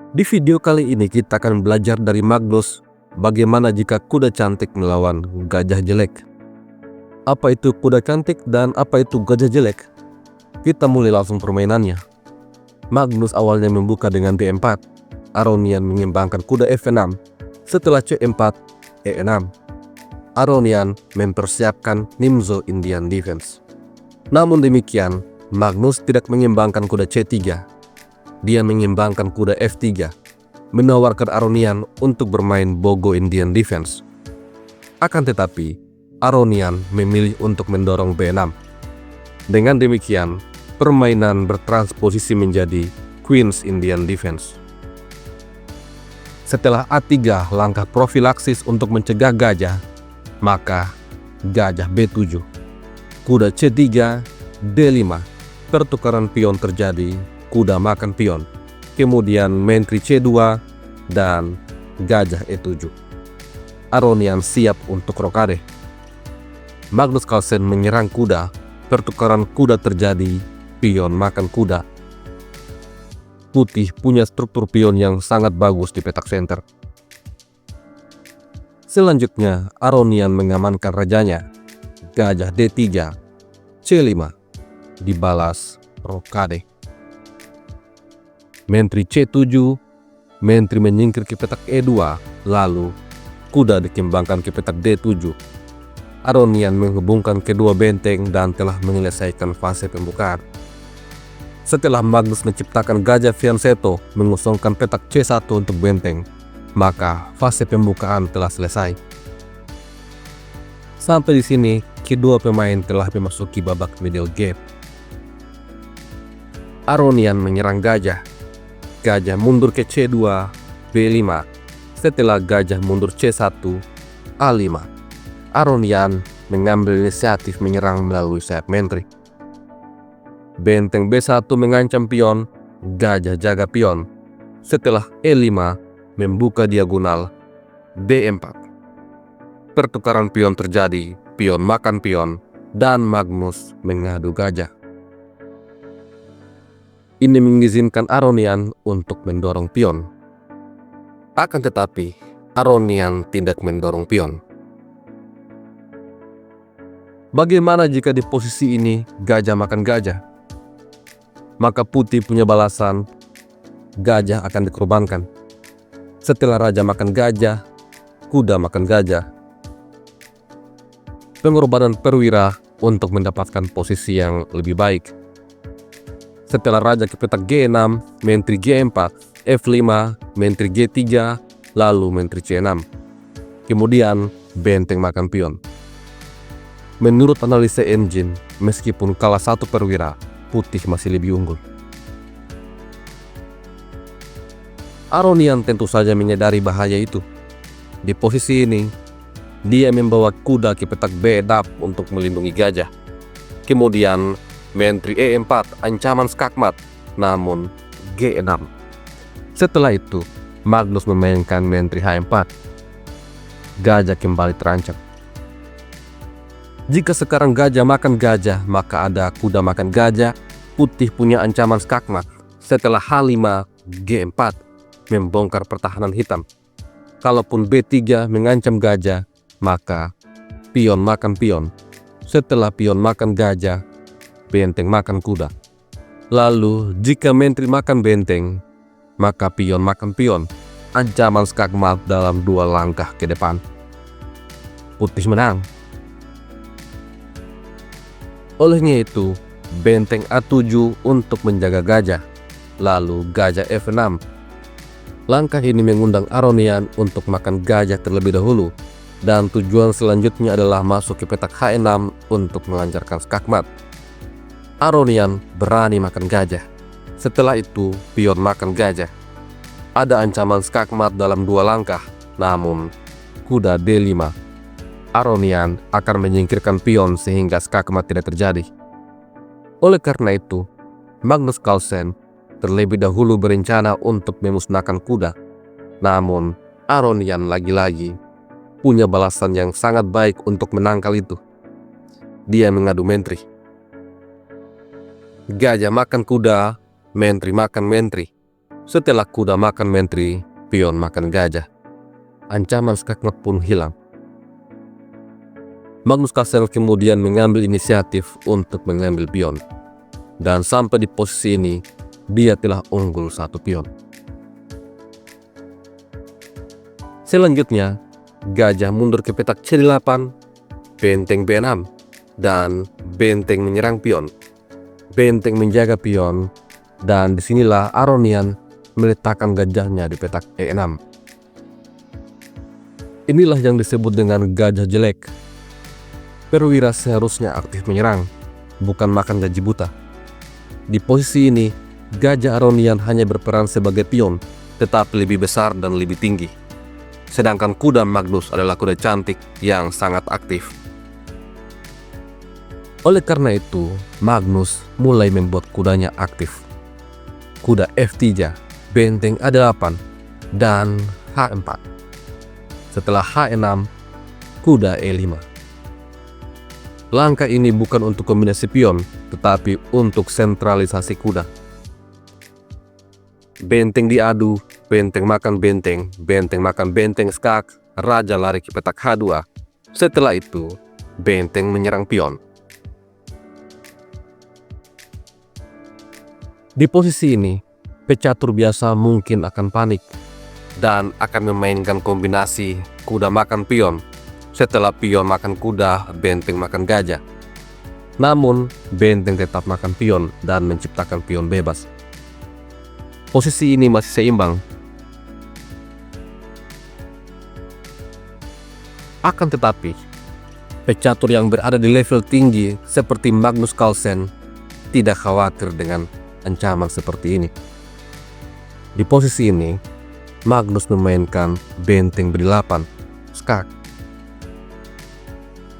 Di video kali ini kita akan belajar dari Magnus bagaimana jika kuda cantik melawan gajah jelek. Apa itu kuda cantik dan apa itu gajah jelek? Kita mulai langsung permainannya. Magnus awalnya membuka dengan D4. Aronian mengembangkan kuda F6. Setelah C4, E6. Aronian mempersiapkan Nimzo Indian Defense. Namun demikian, Magnus tidak mengembangkan kuda C3. Dia mengembangkan kuda F3, menawarkan Aronian untuk bermain Bogo Indian Defense. Akan tetapi, Aronian memilih untuk mendorong B6. Dengan demikian, permainan bertransposisi menjadi Queen's Indian Defense. Setelah A3 langkah profilaksis untuk mencegah gajah, maka gajah B7. Kuda C3, D5. Pertukaran pion terjadi, kuda makan pion. Kemudian menteri C2 dan gajah E7. Aronian siap untuk rokade. Magnus Carlsen menyerang kuda. Pertukaran kuda terjadi, pion makan kuda. Putih punya struktur pion yang sangat bagus di petak center. Selanjutnya, Aronian mengamankan rajanya. Gajah D3, C5. Dibalas rokade. Menteri C7, menteri menyingkir ke petak E2, lalu kuda dikembangkan ke petak D7. Aronian menghubungkan kedua benteng dan telah menyelesaikan fase pembukaan. Setelah Magnus menciptakan gajah fianchetto mengosongkan petak C1 untuk benteng, maka fase pembukaan telah selesai. Sampai di sini, kedua pemain telah memasuki babak middle game. Aronian menyerang gajah. Gajah mundur ke C2, B5. Setelah gajah mundur C1, A5. Aronian mengambil inisiatif menyerang melalui sayap menteri. Benteng B1 mengancam pion, gajah jaga pion. Setelah E5 membuka diagonal, D4. Pertukaran pion terjadi, pion makan pion, dan Magnus mengadu gajah. Ini mengizinkan Aronian untuk mendorong pion. Akan tetapi, Aronian tidak mendorong pion. Bagaimana jika di posisi ini gajah makan gajah? Maka putih punya balasan, gajah akan dikorbankan. Setelah raja makan gajah, kuda makan gajah. Pengorbanan perwira untuk mendapatkan posisi yang lebih baik. Setelah raja ke petak G6, menteri G4, F5, menteri G3, lalu menteri C6. Kemudian benteng makan pion. Menurut analisa engine, meskipun kalah satu perwira, putih masih lebih unggul. Aronian tentu saja menyadari bahaya itu. Di posisi ini, dia membawa kuda ke petak B6 untuk melindungi gajah. Kemudian, menteri E4 ancaman skakmat, namun G6. Setelah itu, Magnus memainkan menteri H4. Gajah kembali terancam. Jika sekarang gajah makan gajah, maka ada kuda makan gajah, putih punya ancaman skakmat. Setelah H5, G4 membongkar pertahanan hitam. Kalaupun B3 mengancam gajah, maka pion makan pion. Setelah pion makan gajah, benteng makan kuda. Lalu jika menteri makan benteng, maka pion makan pion. Ancaman skakmat dalam 2 langkah ke depan. Putih menang. Olehnya itu, benteng A7 untuk menjaga gajah. Lalu gajah F6. Langkah ini mengundang Aronian untuk makan gajah terlebih dahulu. Dan tujuan selanjutnya adalah masuk ke petak H6 untuk melancarkan skakmat. Aronian berani makan gajah. Setelah itu, pion makan gajah. Ada ancaman skakmat dalam 2 langkah, namun kuda D5. Aronian akan menyingkirkan pion sehingga skakmat tidak terjadi. Oleh karena itu, Magnus Carlsen terlebih dahulu berencana untuk memusnahkan kuda. Namun, Aronian lagi-lagi punya balasan yang sangat baik untuk menangkal itu. Dia mengadu menteri. Gajah makan kuda, menteri makan menteri. Setelah kuda makan menteri, pion makan gajah. Ancaman skakmat pun hilang. Magnus Carlsen kemudian mengambil inisiatif untuk mengambil pion. Dan sampai di posisi ini, dia telah unggul 1 pion. Selanjutnya, gajah mundur ke petak C8, benteng B6, dan benteng menyerang pion. Benteng menjaga pion, dan disinilah Aronian meletakkan gajahnya di petak E6. Inilah yang disebut dengan gajah jelek. Perwira seharusnya aktif menyerang, bukan makan gaji buta. Di posisi ini, gajah Aronian hanya berperan sebagai pion, tetapi lebih besar dan lebih tinggi. Sedangkan kuda Magnus adalah kuda cantik yang sangat aktif. Oleh karena itu, Magnus mulai membuat kudanya aktif. Kuda F3, benteng A8, dan H4. Setelah H6, kuda E5. Langkah ini bukan untuk kombinasi pion, tetapi untuk sentralisasi kuda. Benteng diadu, benteng makan benteng, benteng makan benteng skak, raja lari ke petak H2. Setelah itu, benteng menyerang pion. Di posisi ini, pecatur biasa mungkin akan panik dan akan memainkan kombinasi kuda makan pion. Setelah pion makan kuda, benteng makan gajah. Namun, benteng tetap makan pion dan menciptakan pion bebas. Posisi ini masih seimbang. Akan tetapi, pecatur yang berada di level tinggi seperti Magnus Carlsen tidak khawatir dengan ancaman seperti ini. Di posisi ini, Magnus memainkan benteng B8, skak.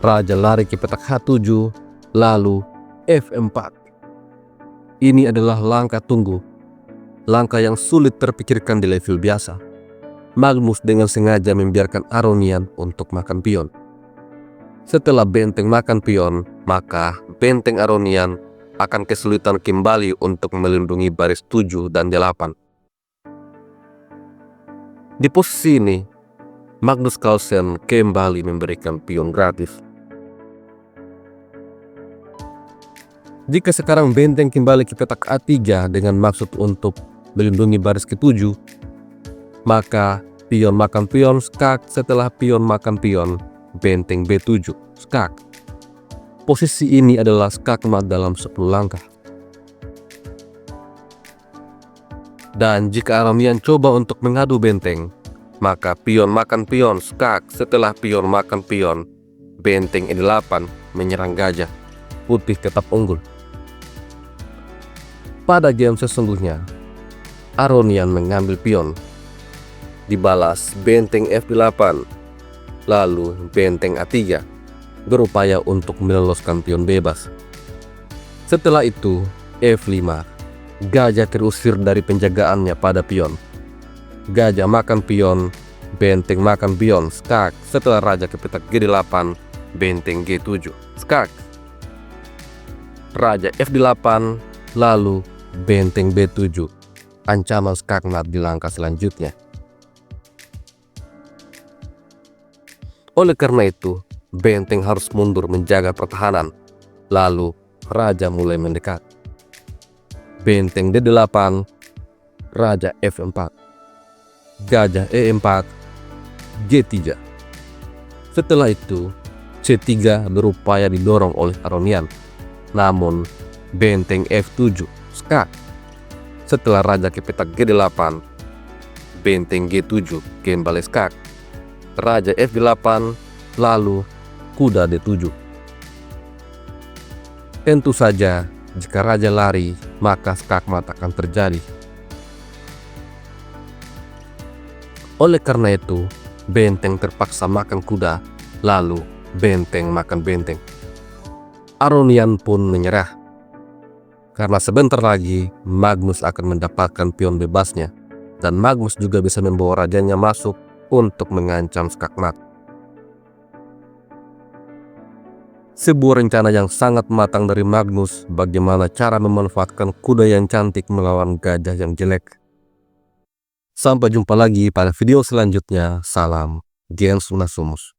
Raja lari ke petak H7, lalu F4. Ini adalah langkah tunggu. Langkah yang sulit terpikirkan di level biasa. Magnus dengan sengaja membiarkan Aronian untuk makan pion. Setelah benteng makan pion, maka benteng Aronian akan kesulitan kembali untuk melindungi baris 7 dan 8. Di posisi ini, Magnus Carlsen kembali memberikan pion gratis. Jika sekarang benteng kembali ke petak A3 dengan maksud untuk melindungi baris ke-7, maka pion makan pion skak. Setelah pion makan pion, benteng B7 skak. Posisi ini adalah skakmat dalam 10 langkah. Dan jika Aronian coba untuk mengadu benteng, maka pion makan pion skak. Setelah pion makan pion, benteng E8 menyerang gajah. Putih tetap unggul. Pada game sesungguhnya, Aronian mengambil pion, dibalas benteng F8, lalu benteng A3, berupaya untuk meloloskan pion bebas. Setelah itu, F5, gajah terusir dari penjagaannya pada pion. Gajah makan pion, benteng makan pion, skak. Setelah raja ke petak G8, benteng G7, skak. Raja F8, lalu benteng B7. Ancaman skakmat di langkah selanjutnya. Oleh karena itu, benteng harus mundur menjaga pertahanan. Lalu, raja mulai mendekat. Benteng D8, raja F4, gajah E4, G3. Setelah itu, C3 berupaya didorong oleh Aronian. Namun, benteng F7, skak. Setelah raja ke petak G8, benteng G7 kembali skak. Raja F8, lalu kuda D7. Tentu saja, jika raja lari, maka skakmat akan terjadi. Oleh karena itu, benteng terpaksa makan kuda, lalu benteng makan benteng. Aronian pun menyerah. Karena sebentar lagi Magnus akan mendapatkan pion bebasnya, dan Magnus juga bisa membawa rajanya masuk untuk mengancam skakmat. Sebuah rencana yang sangat matang dari Magnus bagaimana cara memanfaatkan kuda yang cantik melawan gajah yang jelek. Sampai jumpa lagi pada video selanjutnya. Salam Gens Lunasumus.